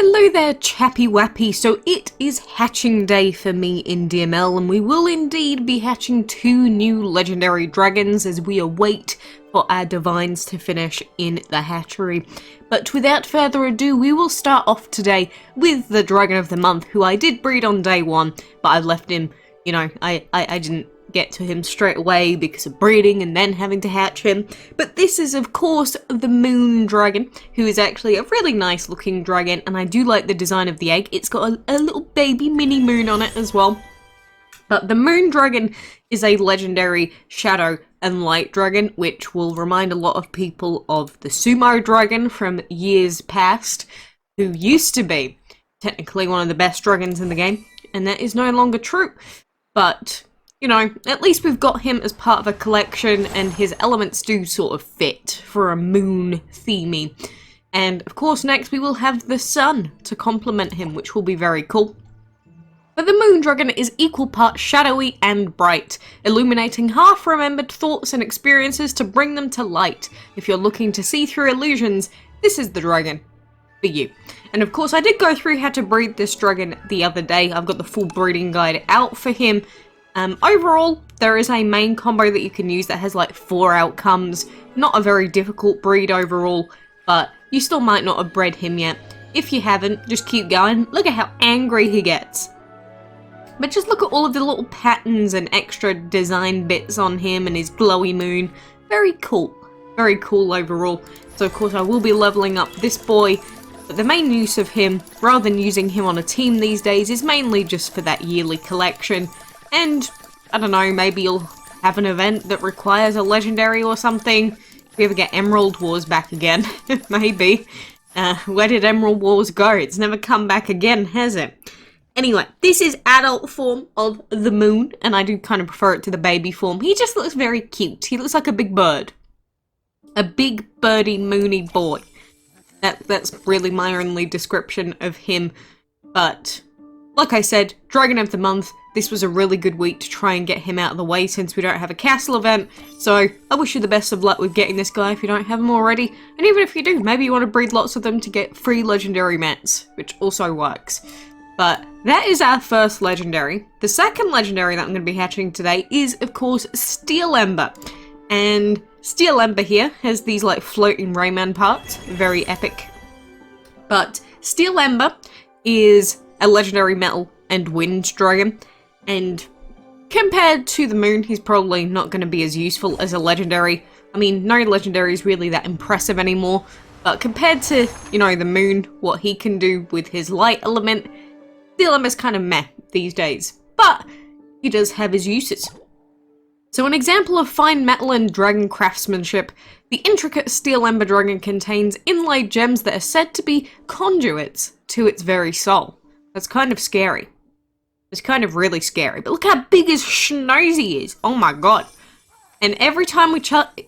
Hello there, chappy wappy. So it is hatching day for me in DML, and we will indeed be hatching 2 new legendary dragons as we await for our divines to finish in the hatchery. But without further ado, we will start off today with the dragon of the month, who I did breed on day 1, but I left him, you know, I didn't get to him straight away because of breeding and then having to hatch him. But this is of course the Moon dragon, who is actually a really nice looking dragon, and I do like the design of the egg. It's got a little baby mini moon on it as well. But the Moon dragon is a legendary shadow and light dragon, which will remind a lot of people of the sumo dragon from years past, who used to be technically one of the best dragons in the game, and that is no longer true. But you know, at least we've got him as part of a collection, and his elements do sort of fit for a moon theming. And of course next we will have the sun to complement him, which will be very cool. But the Moon dragon is equal parts shadowy and bright, illuminating half-remembered thoughts and experiences to bring them to light. If you're looking to see through illusions, this is the dragon for you. And of course I did go through how to breed this dragon the other day. I've got the full breeding guide out for him. Overall, there is a main combo that you can use that has like 4 outcomes. Not a very difficult breed overall, but you still might not have bred him yet. If you haven't, just keep going. Look at how angry he gets. But just look at all of the little patterns and extra design bits on him and his glowy moon. Very cool. Very cool overall. So of course I will be leveling up this boy. But the main use of him, rather than using him on a team these days, is mainly just for that yearly collection. And, I don't know, maybe you'll have an event that requires a legendary or something. If we ever get Emerald Wars back again, maybe. Where did Emerald Wars go? It's never come back again, has it? Anyway, this is adult form of the Moon, and I do kind of prefer it to the baby form. He just looks very cute. He looks like a big bird. A big birdie moony boy. That's really my only description of him. But, like I said, Dragon of the Month. This was a really good week to try and get him out of the way since we don't have a castle event. So I wish you the best of luck with getting this guy if you don't have him already. And even if you do, maybe you want to breed lots of them to get free legendary mats, which also works. But that is our first legendary. The second legendary that I'm going to be hatching today is, of course, Steel Ember. And Steel Ember here has these like floating Rayman parts. Very epic. But Steel Ember is a legendary metal and wind dragon. And compared to the Moon, he's probably not going to be as useful as a legendary. I mean, no legendary is really that impressive anymore. But compared to, you know, the Moon, what he can do with his light element, Steel Ember's kind of meh these days. But he does have his uses. So an example of fine metal and dragon craftsmanship, the intricate Steel Ember dragon contains inlaid gems that are said to be conduits to its very soul. That's kind of scary. It's kind of really scary, but look how big his schnoz is. Oh my god. And every time we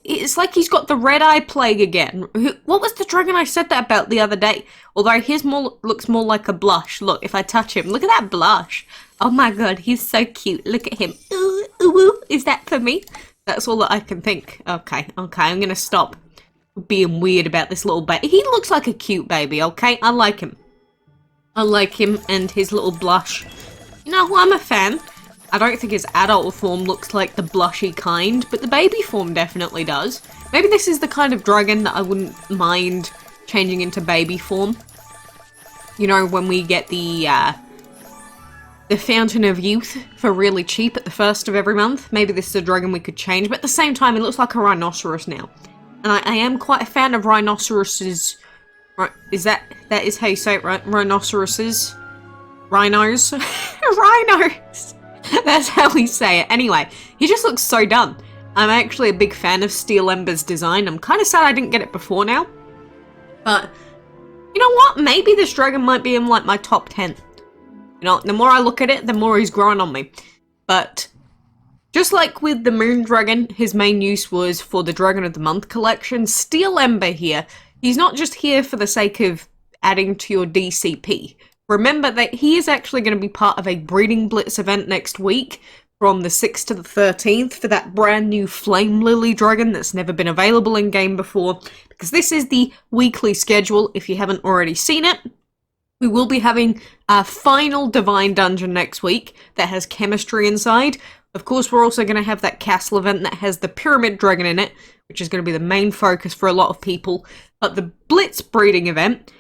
it's like he's got the red eye plague again. What was the dragon I said that about the other day? Although his looks more like a blush. Look, if I touch him, look at that blush. Oh my god, he's so cute. Look at him. Ooh, ooh, ooh. Is that for me? That's all that I can think. Okay, I'm gonna stop being weird about this little baby. He looks like a cute baby, okay? I like him. I like him and his little blush. You know, I'm a fan. I don't think his adult form looks like the blushy kind, but the baby form definitely does. Maybe this is the kind of dragon that I wouldn't mind changing into baby form. You know, when we get the Fountain of Youth for really cheap at the first of every month. Maybe this is a dragon we could change, but at the same time, it looks like a rhinoceros now. And I am quite a fan of rhinoceroses. That is how you say it, right? Rhinoceroses? Rhinos? Rhinos! That's how we say it. Anyway, he just looks so done. I'm actually a big fan of Steel Ember's design. I'm kind of sad I didn't get it before now. But, you know what? Maybe this dragon might be in like my top 10. You know, the more I look at it, the more he's growing on me. But, just like with the Moon dragon, his main use was for the Dragon of the Month collection. Steel Ember here, he's not just here for the sake of adding to your DCP. Remember that he is actually going to be part of a Breeding Blitz event next week from the 6th to the 13th for that brand new Flame Lily dragon that's never been available in game before, because this is the weekly schedule if you haven't already seen it. We will be having our final Divine Dungeon next week that has chemistry inside. Of course, we're also going to have that castle event that has the Pyramid Dragon in it, which is going to be the main focus for a lot of people. But the Blitz Breeding event,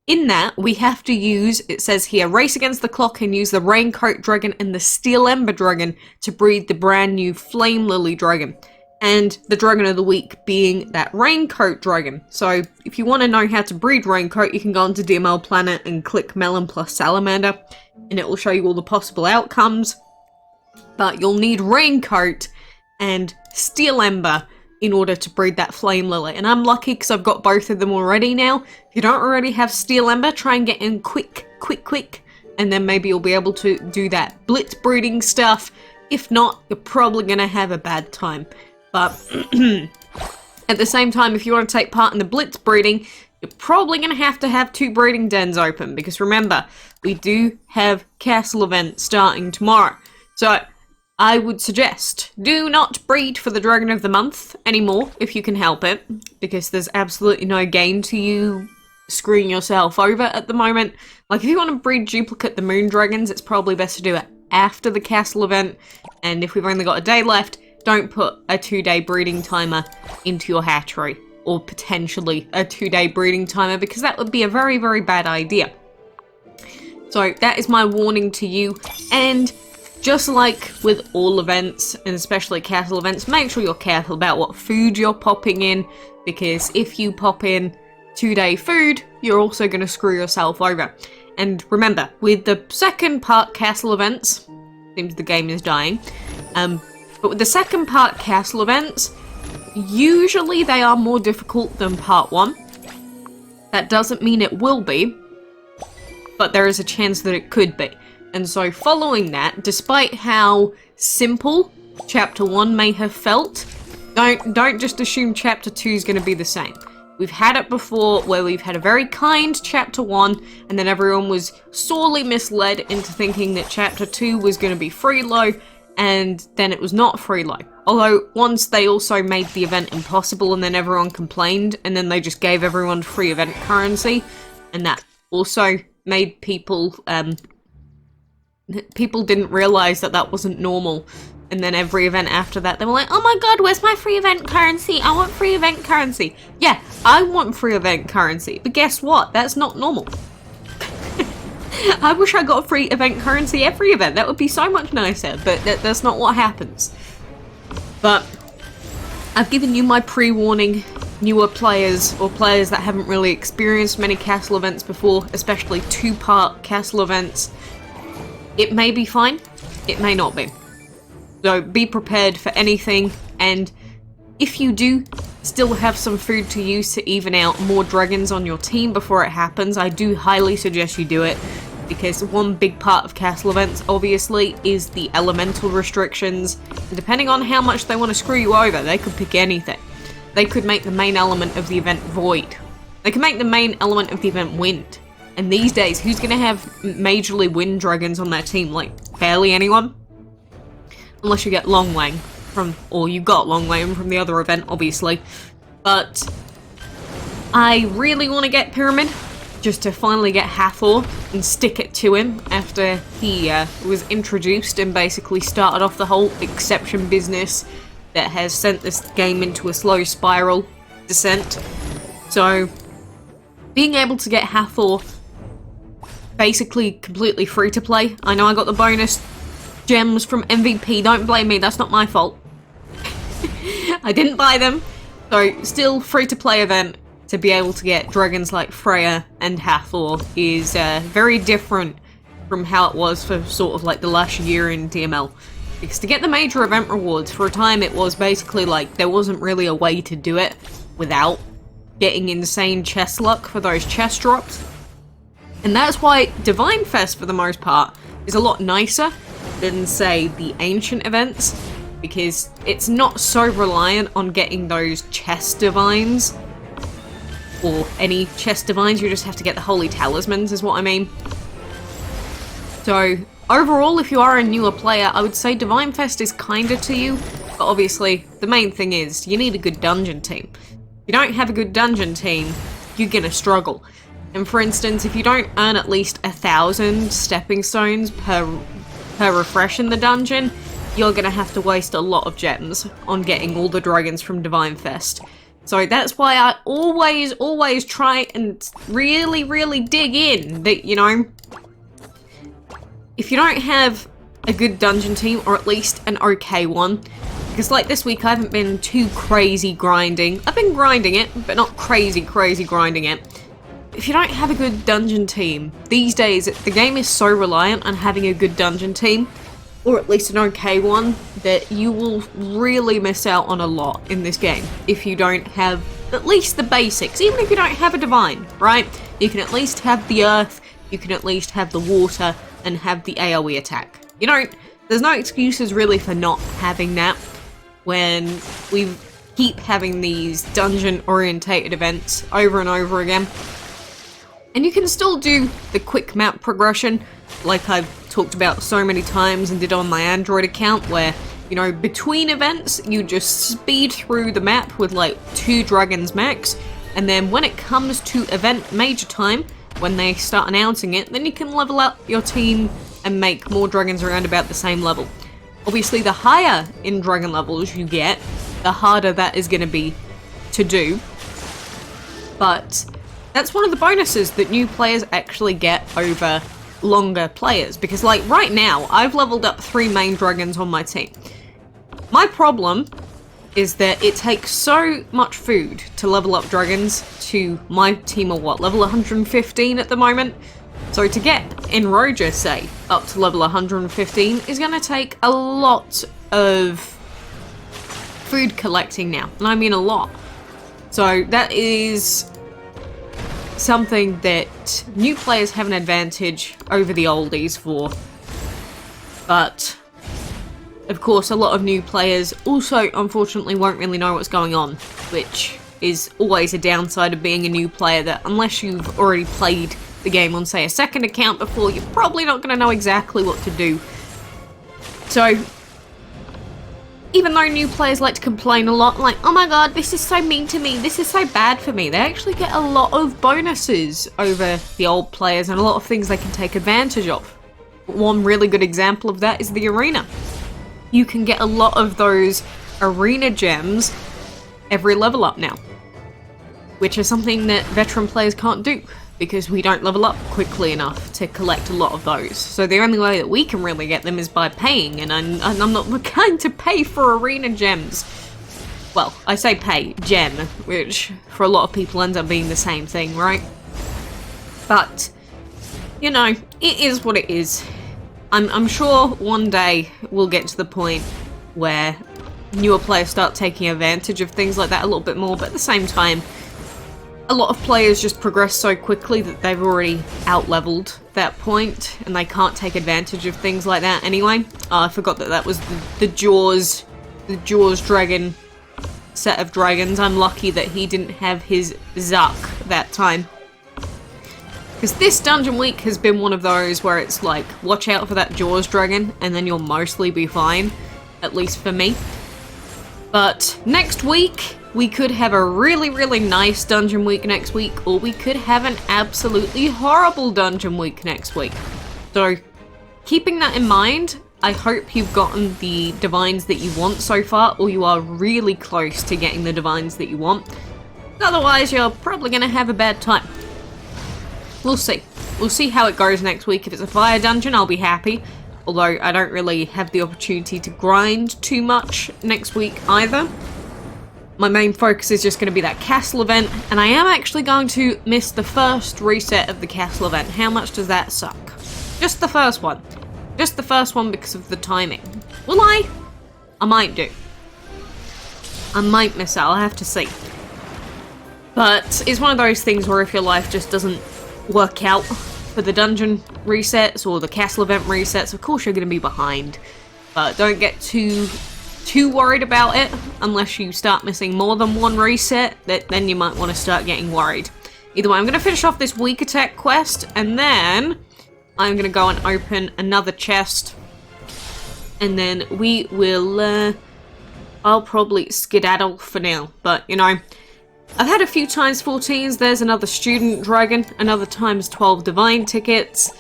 in that, we have to use, it says here, race against the clock and use the Raincoat Dragon and the Steel Ember Dragon to breed the brand new Flame Lily Dragon. And the Dragon of the Week being that Raincoat Dragon. So, if you want to know how to breed Raincoat, you can go onto DML Planet and click Melon plus Salamander, and it will show you all the possible outcomes. But you'll need Raincoat and Steel Ember in order to breed that Flame Lily. And I'm lucky because I've got both of them already now. If you don't already have Steel Ember, try and get in quick. And then maybe you'll be able to do that Blitz Breeding stuff. If not, you're probably going to have a bad time. But at the same time, if you want to take part in the Blitz Breeding, you're probably going to have 2 breeding dens open. Because remember, we do have castle event starting tomorrow. So I would suggest do not breed for the Dragon of the Month anymore if you can help it. Because there's absolutely no gain to you screwing yourself over at the moment. Like if you want to breed duplicate the Moon Dragons, it's probably best to do it after the castle event. And if we've only got a day left, don't put a 2-day breeding timer into your hatchery, or potentially a 2-day breeding timer, because that would be a very, very bad idea. So that is my warning to you, and just like with all events, and especially castle events, make sure you're careful about what food you're popping in, because if you pop in 2-day food, you're also going to screw yourself over. And remember, with the second part castle events, seems the game is dying, but with the second part castle events, usually they are more difficult than part 1. That doesn't mean it will be, but there is a chance that it could be. And so following that, despite how simple chapter 1 may have felt, don't just assume chapter 2 is going to be the same. We've had it before where we've had a very kind chapter 1 and then everyone was sorely misled into thinking that chapter 2 was going to be freelo, and then it was not freelo. Although once they also made the event impossible and then everyone complained, and then they just gave everyone free event currency, and that also made people didn't realize that that wasn't normal. And then every event after that, they were like, oh my god, where's my free event currency? I want free event currency. Yeah, I want free event currency. But guess what? That's not normal. I wish I got free event currency every event. That would be so much nicer. But that's not what happens. But I've given you my pre-warning. Newer players, or players that haven't really experienced many castle events before, especially 2-part castle events, it may be fine. It may not be. So be prepared for anything, and if you do still have some food to use to even out more dragons on your team before it happens, I do highly suggest you do it, because one big part of castle events, obviously, is the elemental restrictions, and depending on how much they want to screw you over, they could pick anything. They could make the main element of the event void. They can make the main element of the event wind. And these days, who's going to have majorly wind dragons on their team? Like, barely anyone? Unless you get Long Wang from, or you got Long Wang from the other event, obviously. But I really want to get Pyramid, just to finally get Hathor and stick it to him after he was introduced and basically started off the whole exception business that has sent this game into a slow spiral descent. So, being able to get Hathor basically completely free to play. I know I got the bonus gems from MVP, don't blame me, that's not my fault. I didn't buy them, so still free to play event to be able to get dragons like Freya and Hathor is very different from how it was for sort of like the last year in DML. Because to get the major event rewards, for a time it was basically like there wasn't really a way to do it without getting insane chest luck for those chest drops. And that's why Divine Fest, for the most part, is a lot nicer than, say, the ancient events, because it's not so reliant on getting those chest divines, or any chest divines, you just have to get the holy talismans, is what I mean. So, overall, if you are a newer player, I would say Divine Fest is kinder to you, but obviously, the main thing is, you need a good dungeon team. If you don't have a good dungeon team, you're gonna struggle. And for instance, if you don't earn at least 1,000 stepping stones per refresh in the dungeon, you're gonna have to waste a lot of gems on getting all the dragons from Divine Fest. So that's why I always try and really dig in that, you know, if you don't have a good dungeon team, or at least an okay one, because like this week I haven't been too crazy grinding. I've been grinding it, but not crazy grinding it. If you don't have a good dungeon team, these days the game is so reliant on having a good dungeon team, or at least an okay one, that you will really miss out on a lot in this game if you don't have at least the basics. Even if you don't have a divine, right? You can at least have the earth, you can at least have the water, and have the AoE attack. You know, there's no excuses really for not having that when we keep having these dungeon-orientated events over and over again. And you can still do the quick map progression, like I've talked about so many times and did on my Android account, where, you know, between events, you just speed through the map with like 2 dragons max, and then when it comes to event major time, when they start announcing it, then you can level up your team and make more dragons around about the same level. Obviously, the higher in dragon levels you get, the harder that is going to be to do, but that's one of the bonuses that new players actually get over longer players, because like right now I've leveled up 3 main dragons on my team. My problem is that it takes so much food to level up dragons to my team of what, level 115 at the moment? So to get Enroger, say, up to level 115 is going to take a lot of food collecting now, and I mean a lot. So that is something that new players have an advantage over the oldies for. But of course, a lot of new players also unfortunately won't really know what's going on, which is always a downside of being a new player, that unless you've already played the game on, say, a second account before, you're probably not going to know exactly what to do. So even though new players like to complain a lot, like, oh my god, this is so mean to me, this is so bad for me, they actually get a lot of bonuses over the old players and a lot of things they can take advantage of. One really good example of that is the arena. You can get a lot of those arena gems every level up now, which is something that veteran players can't do, because we don't level up quickly enough to collect a lot of those. So the only way that we can really get them is by paying, and I'm not going to pay for arena gems. Well, I say pay, gem, which for a lot of people ends up being the same thing, right? But, you know, it is what it is. I'm sure one day we'll get to the point where newer players start taking advantage of things like that a little bit more, but at the same time, a lot of players just progress so quickly that they've already out-leveled that point, and they can't take advantage of things like that anyway. Oh, I forgot that that was the Jaws dragon set of dragons. I'm lucky that he didn't have his Zuck that time. Because this dungeon week has been one of those where it's like, watch out for that Jaws dragon, and then you'll mostly be fine. At least for me. But next week, we could have a really nice dungeon week next week, or we could have an absolutely horrible dungeon week next week. So, keeping that in mind, I hope you've gotten the divines that you want so far, or you are really close to getting the divines that you want. Otherwise, you're probably going to have a bad time. We'll see. We'll see how it goes next week. If it's a fire dungeon, I'll be happy. Although I don't really have the opportunity to grind too much next week either. My main focus is just going to be that castle event, and I am actually going to miss the first reset of the castle event. How much does that suck? Just the first one. Just the first one because of the timing. Will I? I might do. I might miss out, I'll have to see. But it's one of those things where if your life just doesn't work out for the dungeon resets or the castle event resets, of course you're going to be behind. But don't get too worried about it unless you start missing more than one reset, then you might want to start getting worried. Either way, I'm going to finish off this weak attack quest, and then I'm going to go and open another chest, and then we will I'll probably skedaddle for now, but you know, I've had a few times 14s. There's another student dragon, another times 12 divine tickets.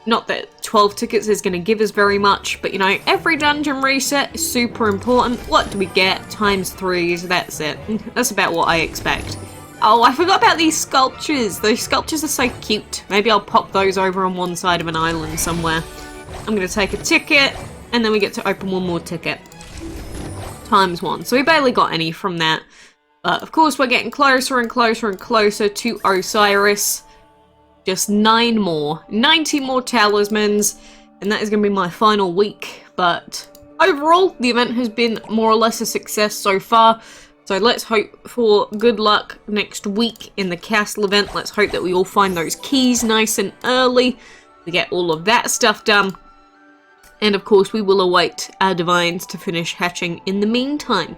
Not that 12 tickets is going to give us very much, but you know, every dungeon reset is super important. What do we get? Times 3s, that's it. That's about what I expect. Oh, I forgot about these sculptures. Those sculptures are so cute. Maybe I'll pop those over on one side of an island somewhere. I'm going to take a ticket, and then we get to open one more ticket. Times 1. So we barely got any from that. But of course, we're getting closer and closer and closer to Osiris. Just 9 more. 90 more talismans. And that is going to be my final week. But overall, the event has been more or less a success so far. So let's hope for good luck next week in the castle event. Let's hope that we all find those keys nice and early. We get all of that stuff done. And of course, we will await our divines to finish hatching in the meantime.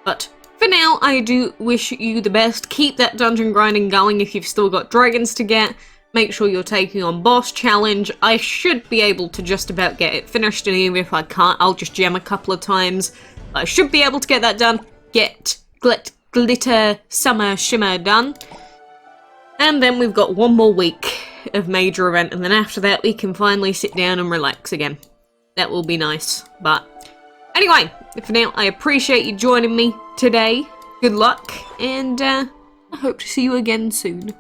But for now, I do wish you the best. Keep that dungeon grinding going if you've still got dragons to get. Make sure you're taking on boss challenge. I should be able to just about get it finished, and even if I can't, I'll just gem a couple of times. I should be able to get that done. Get glitter summer shimmer done. And then we've got one more week of major event, and then after that we can finally sit down and relax again. That will be nice. But anyway, for now, I appreciate you joining me today. Good luck, and I hope to see you again soon.